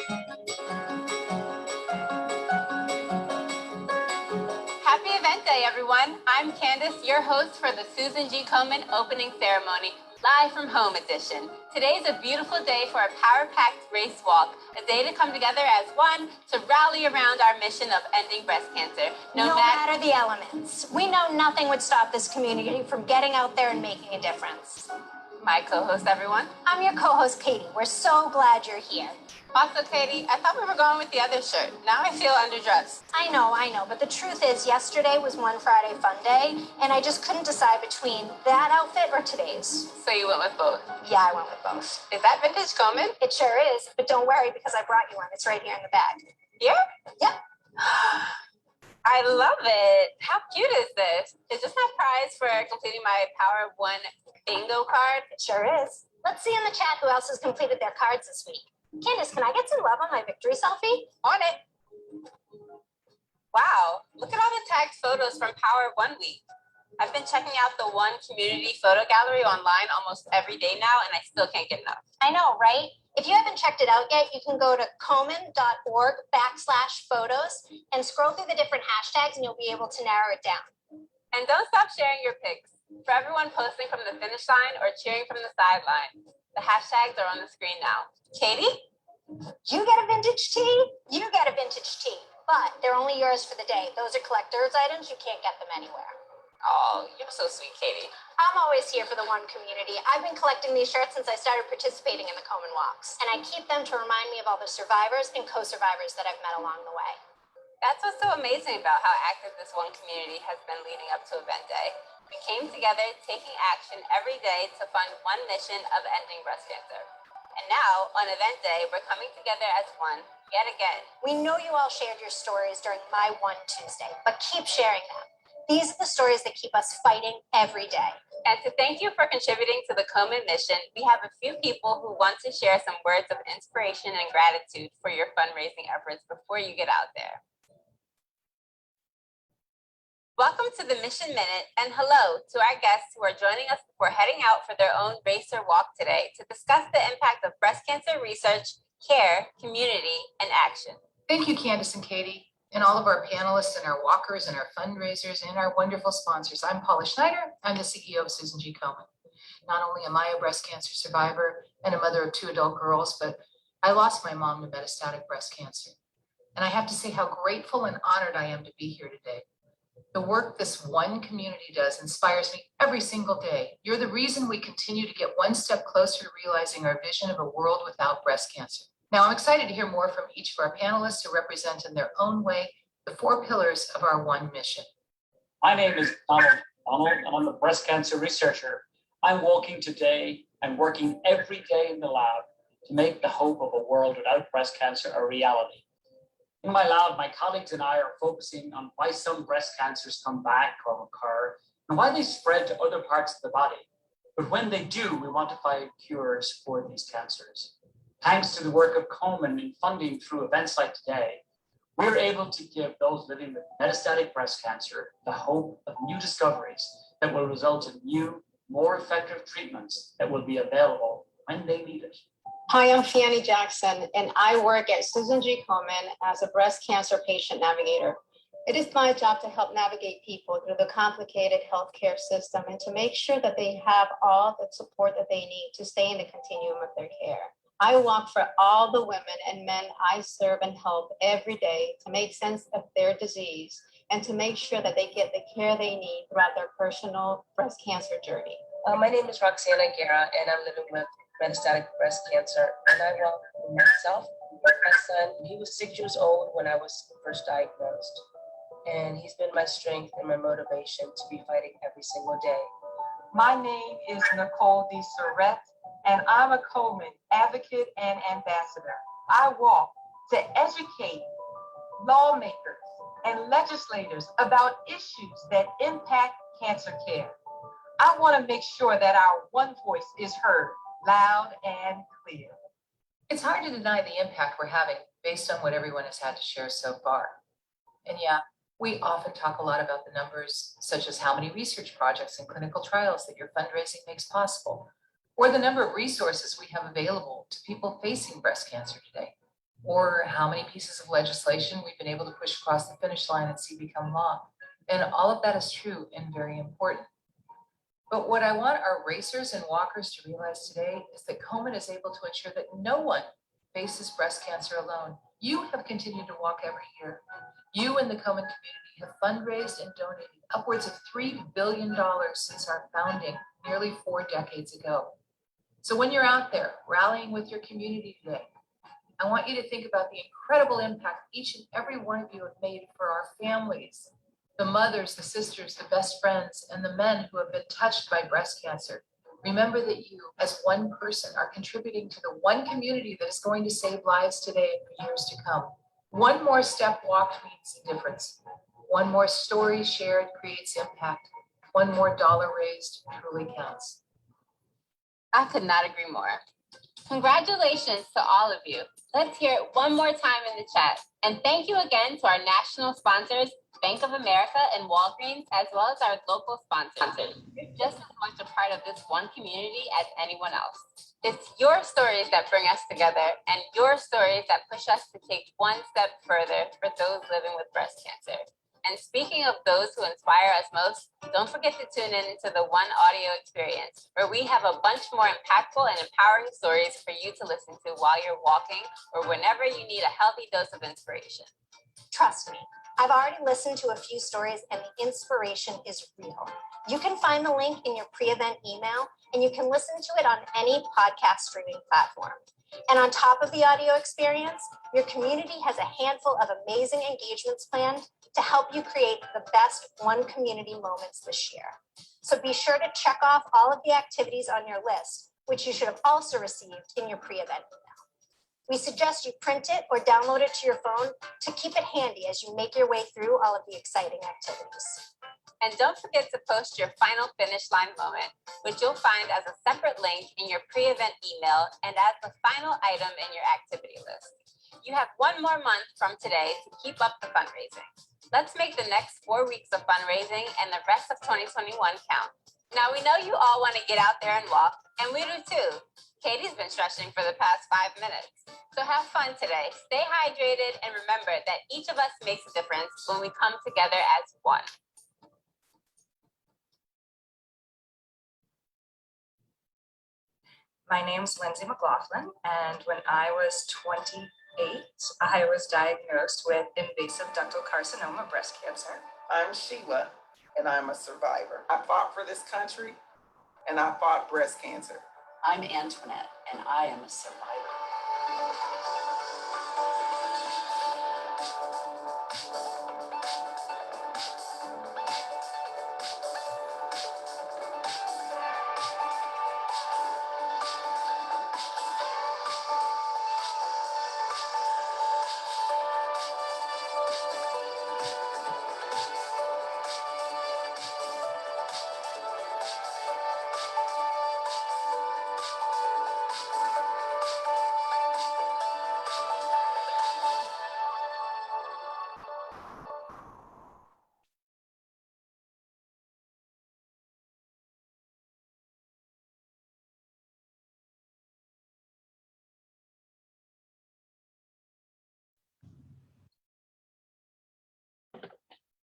Happy event day, everyone. I'm Candace, your host for the Susan G. Komen opening ceremony, live from home edition. Today is a beautiful day for a power-packed race walk, a day to come together as one to rally around our mission of ending breast cancer. No matter the elements. We know nothing would stop this community from getting out there and making a difference. My co-host, everyone. I'm your co-host, Katie. We're so glad you're here. Also, Katie, I thought we were going with the other shirt. Now I feel underdressed. I know, but the truth is, yesterday was One Friday Fun Day, and I just couldn't decide between that outfit or today's. So you went with both? Yeah, I went with both. Is that vintage Komen? It sure is, but don't worry because I brought you one. It's right here in the bag. Here? Yep. I love it. How cute is this? Is this my prize for completing my Power of One bingo card? It sure is. Let's see in the chat who else has completed their cards this week. Candace, can I get some love on my victory selfie? On it. Wow, look at all the tagged photos from Power of One week. I've been checking out the One community photo gallery online almost every day now, and I still can't get enough. I know, right? If you haven't checked it out yet, you can go to komen.org/photos and scroll through the different hashtags and you'll be able to narrow it down. And don't stop sharing your pics. For everyone posting from the finish line or cheering from the sideline, the hashtags are on the screen now. Katie? You get a vintage tee? You get a vintage tee, but they're only yours for the day. Those are collector's items. You can't get them anywhere. Oh, you're so sweet, Katie. I'm always here for the One community. I've been collecting these shirts since I started participating in the Komen Walks, and I keep them to remind me of all the survivors and co-survivors that I've met along the way. That's what's so amazing about how active this One community has been leading up to event day. We came together, taking action every day to fund one mission of ending breast cancer. And now, on event day, we're coming together as one, yet again. We know you all shared your stories during My One Tuesday, but keep sharing them. These are the stories that keep us fighting every day. And to thank you for contributing to the Komen mission, we have a few people who want to share some words of inspiration and gratitude for your fundraising efforts before you get out there. Welcome to the Mission Minute, and hello to our guests who are joining us before heading out for their own race or walk today to discuss the impact of breast cancer research, care, community, and action. Thank you, Candace and Katie, and all of our panelists and our walkers and our fundraisers and our wonderful sponsors. I'm Paula Schneider. I'm the CEO of Susan G. Komen. Not only am I a breast cancer survivor and a mother of 2 adult girls, but I lost my mom to metastatic breast cancer. And I have to say how grateful and honored I am to be here today. The work this One community does inspires me every single day. You're the reason we continue to get one step closer to realizing our vision of a world without breast cancer. Now, I'm excited to hear more from each of our panelists who represent in their own way the 4 pillars of our One mission. My name is Donald and I'm a breast cancer researcher. I'm walking today and working every day in the lab to make the hope of a world without breast cancer a reality. In my lab, my colleagues and I are focusing on why some breast cancers come back or recur and why they spread to other parts of the body. But when they do, we want to find cures for these cancers. Thanks to the work of Komen in funding through events like today, we're able to give those living with metastatic breast cancer the hope of new discoveries that will result in new, more effective treatments that will be available when they need it. Hi, I'm Fianny Jackson, and I work at Susan G. Komen as a breast cancer patient navigator. It is my job to help navigate people through the complicated healthcare system and to make sure that they have all the support that they need to stay in the continuum of their care. I walk for all the women and men I serve and help every day to make sense of their disease and to make sure that they get the care they need throughout their personal breast cancer journey. My name is Roxana Guerra, and I'm living with metastatic breast cancer. And I walk for myself, my son. He was 6 years old when I was first diagnosed. And he's been my strength and my motivation to be fighting every single day. My name is Nicole D. Surrett, and I'm a Komen advocate and ambassador. I walk to educate lawmakers and legislators about issues that impact cancer care. I want to make sure that our one voice is heard loud and clear. It's hard to deny the impact we're having based on what everyone has had to share so far. And yeah, we often talk a lot about the numbers, such as how many research projects and clinical trials that your fundraising makes possible, or the number of resources we have available to people facing breast cancer today. or how many pieces of legislation we've been able to push across the finish line and see become law. And all of that is true and very important. But what I want our racers and walkers to realize today is that Komen is able to ensure that no one faces breast cancer alone. You have continued to walk every year. You and the Komen community have fundraised and donated upwards of $3 billion since our founding nearly 4 decades ago. So when you're out there rallying with your community today, I want you to think about the incredible impact each and every one of you have made for our families, the mothers, the sisters, the best friends, and the men who have been touched by breast cancer. Remember that you, as one person, are contributing to the one community that is going to save lives today and for years to come. One more step walked means a difference. One more story shared creates impact. One more dollar raised truly counts. I could not agree more. Congratulations to all of you. Let's hear it one more time in the chat. And thank you again to our national sponsors, Bank of America and Walgreens, as well as our local sponsors. You're just as much a part of this one community as anyone else. It's your stories that bring us together and your stories that push us to take one step further for those living with breast cancer. And speaking of those who inspire us most, don't forget to tune in to the One Audio Experience, where we have a bunch more impactful and empowering stories for you to listen to while you're walking or whenever you need a healthy dose of inspiration. Trust me, I've already listened to a few stories and the inspiration is real. You can find the link in your pre-event email and you can listen to it on any podcast streaming platform. And on top of the audio experience, your community has a handful of amazing engagements planned to help you create the best one community moments this year. So be sure to check off all of the activities on your list, which you should have also received in your pre-event email. We suggest you print it or download it to your phone to keep it handy as you make your way through all of the exciting activities. And don't forget to post your final finish line moment, which you'll find as a separate link in your pre-event email and as the final item in your activity list. You have 1 more month from today to keep up the fundraising. Let's make the next 4 weeks of fundraising and the rest of 2021 count. Now, we know you all want to get out there and walk, and we do too. Katie's been stretching for the past 5 minutes. So have fun today, stay hydrated, and remember that each of us makes a difference when we come together as one. My name's Lindsay McLaughlin, and when I was 28, I was diagnosed with invasive ductal carcinoma breast cancer. I'm Sheila, and I'm a survivor. I fought for this country, and I fought breast cancer. I'm Antoinette, and I am a survivor.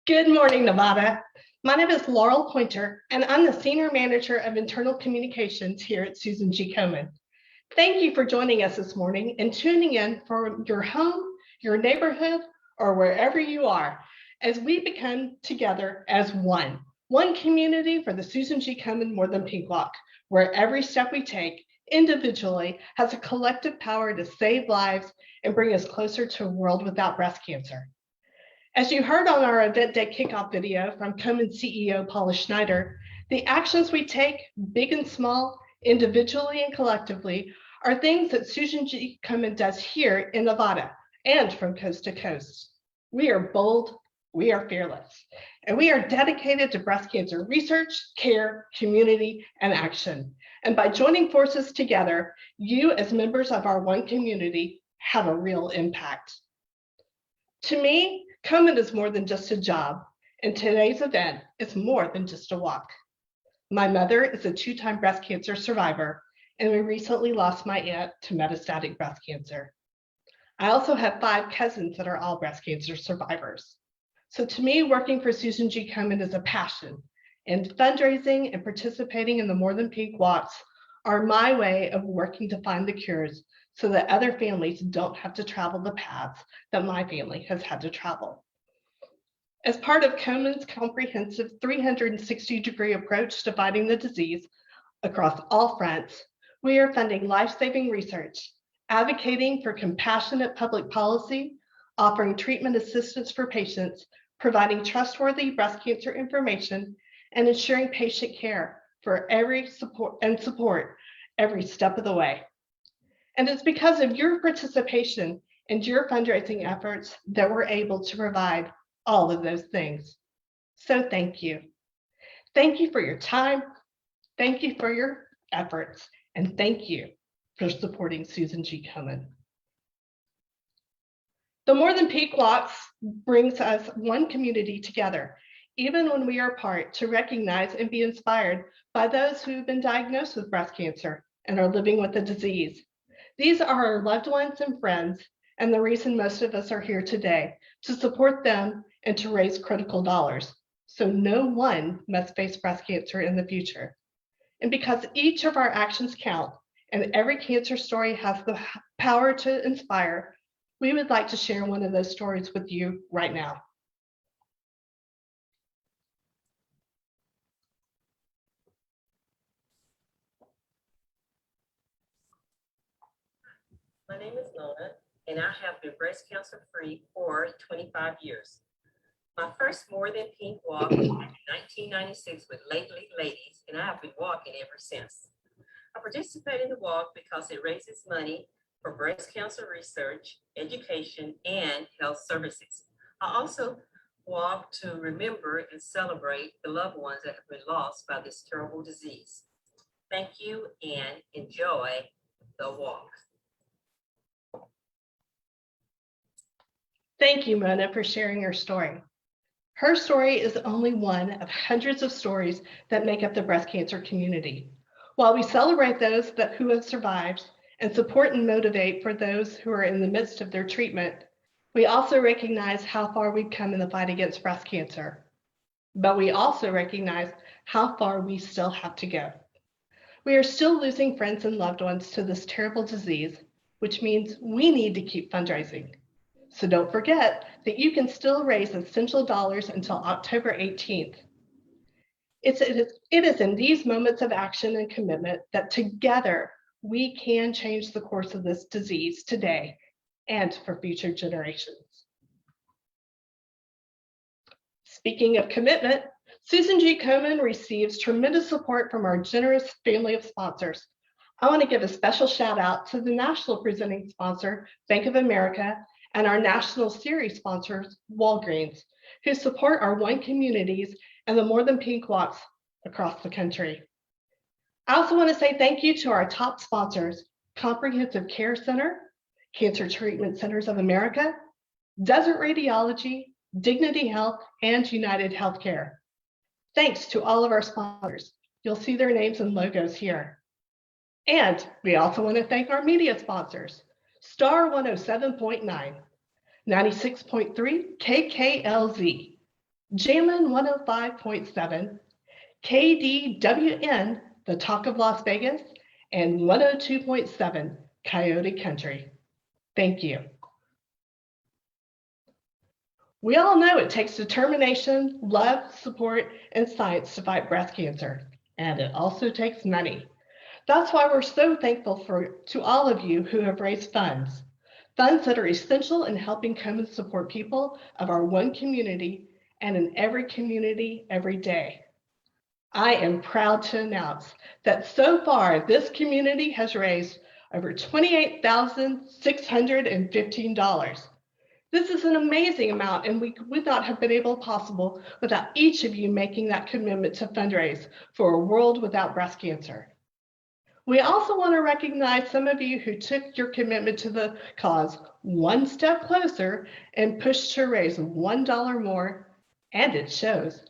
Good morning, Nevada. My name is Laurel Pointer, and I'm the Senior Manager of Internal Communications here at Susan G. Komen. Thank you for joining us this morning and tuning in from your home, your neighborhood, or wherever you are, as we become together as one community for the Susan G. Komen More Than Pink Walk, where every step we take individually has a collective power to save lives and bring us closer to a world without breast cancer. As you heard on our event day kickoff video from Komen CEO Paula Schneider, the actions we take, big and small, individually and collectively, are things that Susan G. Komen does here in Nevada and from coast to coast. We are bold, we are fearless, and we are dedicated to breast cancer research, care, community, and action. And by joining forces together, you as members of our one community have a real impact. To me, Komen is more than just a job, and today's event is more than just a walk. My mother is a 2-time breast cancer survivor, and we recently lost my aunt to metastatic breast cancer. I also have 5 cousins that are all breast cancer survivors. So to me, working for Susan G. Komen is a passion, and fundraising and participating in the More Than Pink walks are my way of working to find the cures so that other families don't have to travel the paths that my family has had to travel. As part of Komen's comprehensive 360-degree approach to fighting the disease across all fronts, we are funding life-saving research, advocating for compassionate public policy, offering treatment assistance for patients, providing trustworthy breast cancer information, and ensuring patient care for every support every step of the way. And it's because of your participation and your fundraising efforts that we're able to provide all of those things. So thank you. Thank you for your time. Thank you for your efforts. And thank you for supporting Susan G. Komen. The More Than Pink walks brings us one community together, even when we are apart, to recognize and be inspired by those who've been diagnosed with breast cancer and are living with the disease. These are our loved ones and friends, and the reason most of us are here today, to support them and to raise critical dollars, so no one must face breast cancer in the future. And because each of our actions count, and every cancer story has the power to inspire, we would like to share one of those stories with you right now. My name is Lona, and I have been breast cancer free for 25 years. My first More Than Pink walk was back in 1996 with Lately Ladies, and I have been walking ever since. I participate in the walk because it raises money for breast cancer research, education, and health services. I also walk to remember and celebrate the loved ones that have been lost by this terrible disease. Thank you and enjoy the walk. Thank you, Mona, for sharing your story. Her story is only one of hundreds of stories that make up the breast cancer community. While we celebrate those who have survived and support and motivate for those who are in the midst of their treatment, we also recognize how far we've come in the fight against breast cancer. But we also recognize how far we still have to go. We are still losing friends and loved ones to this terrible disease, which means we need to keep fundraising. So don't forget that you can still raise essential dollars until October 18th. It is in these moments of action and commitment that together we can change the course of this disease today and for future generations. Speaking of commitment, Susan G. Komen receives tremendous support from our generous family of sponsors. I want to give a special shout out to the national presenting sponsor, Bank of America, and our national series sponsors, Walgreens, who support our One Communities and the More Than Pink walks across the country. I also want to say thank you to our top sponsors, Comprehensive Care Center, Cancer Treatment Centers of America, Desert Radiology, Dignity Health, and United Healthcare. Thanks to all of our sponsors. You'll see their names and logos here. And we also want to thank our media sponsors, Star 107.9, 96.3 KKLZ, Jammin 105.7, KDWN, the Talk of Las Vegas, and 102.7 Coyote Country. Thank you. We all know it takes determination, love, support, and science to fight breast cancer, and it also takes money. That's why we're so thankful to all of you who have raised funds that are essential in helping Komen support people of our One Community and in every community every day. I am proud to announce that so far this community has raised over $28,615. This is an amazing amount, and we would not have been able possible without each of you making that commitment to fundraise for a world without breast cancer. We also want to recognize some of you who took your commitment to the cause one step closer and pushed to raise $1 more, and it shows.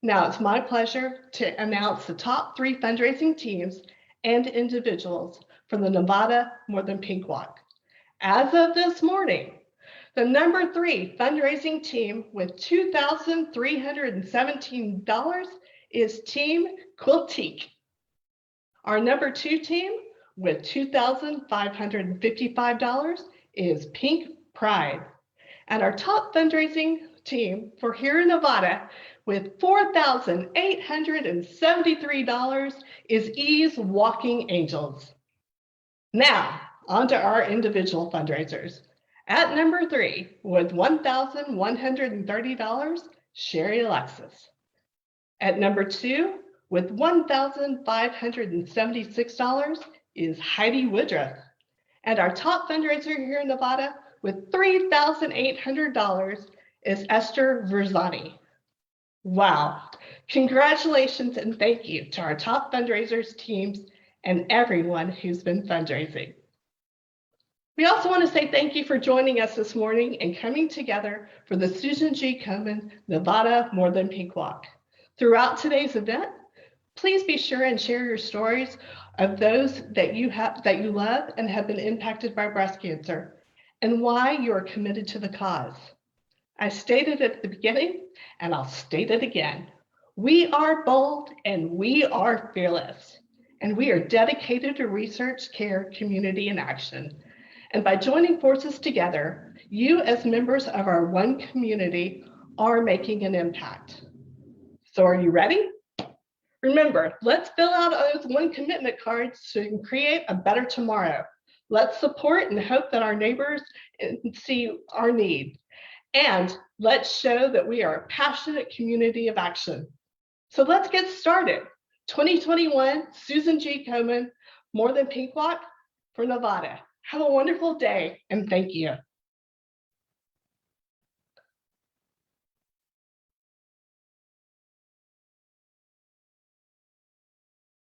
Now it's my pleasure to announce the top 3 fundraising teams and individuals from the Nevada More Than Pink Walk. As of this morning, the number 3 fundraising team with $2,317 is Team Quiltique. Our number 2 team with $2,555 is Pink Pride. And our top fundraising team for here in Nevada with $4,873 is Ease Walking Angels. Now, on to our individual fundraisers. At number 3, with $1,130, Sherry Alexis. At number 2, with $1,576, is Heidi Woodruff. And our top fundraiser here in Nevada with $3,800 is Esther Verzani. Wow, congratulations and thank you to our top fundraisers teams and everyone who's been fundraising. We also want to say thank you for joining us this morning and coming together for the Susan G. Komen Nevada More Than Pink Walk. Throughout today's event, please be sure and share your stories of those that you love and have been impacted by breast cancer and why you are committed to the cause. I stated at the beginning, and I'll state it again. We are bold and we are fearless, and we are dedicated to research, care, community, and action. And by joining forces together, you as members of our one community are making an impact. So are you ready? Remember, let's fill out those one commitment cards so we can create a better tomorrow. Let's support and hope that our neighbors see our need. And let's show that we are a passionate community of action. So let's get started. 2021, Susan G. Komen, More Than Pink Walk for Nevada. Have a wonderful day and thank you.